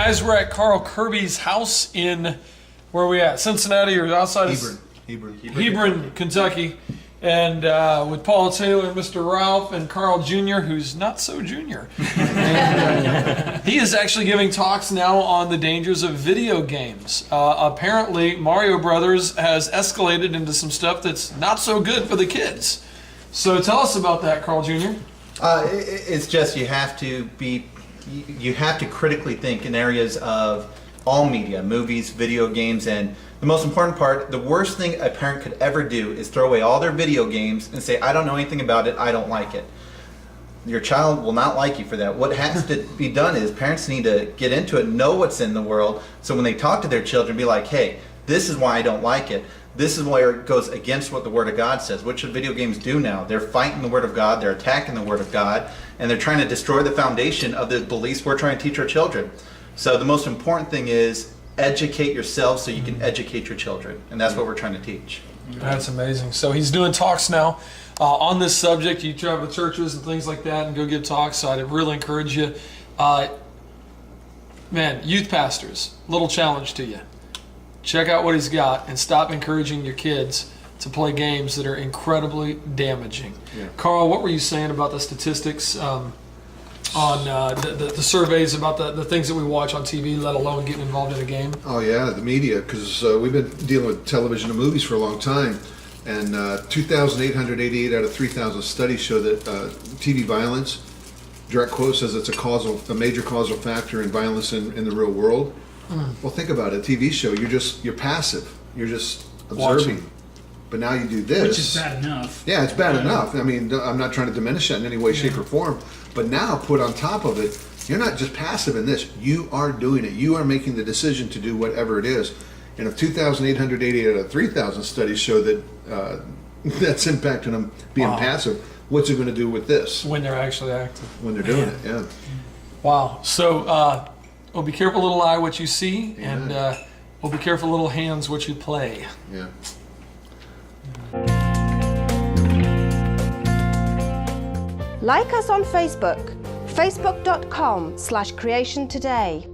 guys, we're at Carl Kirby's house in, where are we at? Cincinnati or outside of Hebron, Kentucky. And with Paul Taylor, Mr. Ralph, and Carl Jr., who's not so junior. And, he is actually giving talks now on the dangers of video games. Apparently, Mario Brothers has escalated into some stuff that's not so good for the kids. So tell us about that, Carl Jr. It's just you have to critically think in areas of all media, movies, video games, and the most important part, the worst thing a parent could ever do is throw away all their video games and say, I don't know anything about it, I don't like it. Your child will not like you for that. What has to be done is parents need to get into it, know what's in the world, so when they talk to their children, be like, hey, this is why I don't like it. This is where it goes against what the Word of God says. What should video games do now? They're fighting the Word of God, they're attacking the Word of God, and they're trying to destroy the foundation of the beliefs we're trying to teach our children. So the most important thing is educate yourself so you can educate your children, and that's what we're trying to teach. That's amazing. So he's doing talks now on this subject. You travel to churches and things like that and go give talks, so I'd really encourage you. Man, youth pastors, little challenge to you. Check out what he's got and stop encouraging your kids to play games that are incredibly damaging. Yeah. Carl, what were you saying about the statistics on the surveys about the things that we watch on TV, let alone getting involved in a game? Oh yeah, the media, because we've been dealing with television and movies for a long time, and 2,888 out of 3,000 studies show that TV violence, direct quote, says it's a major causal factor in violence in the real world. Well, think about it. A TV show, you're passive. You're just observing. Watching. But now you do this. Which is bad enough. Yeah, it's bad enough. I mean, I'm not trying to diminish that in any way, shape, or form. But now, put on top of it, you're not just passive in this. You are doing it. You are making the decision to do whatever it is. And if 2,888 out of 3,000 studies show that that's impacting them being passive, what's it going to do with this? When they're actually active. When they're doing it, yeah. Wow. So, well, be careful, little eye, what you see, and well, be careful, little hands, what you play. Yeah. Like us on Facebook, facebook.com/creationtoday.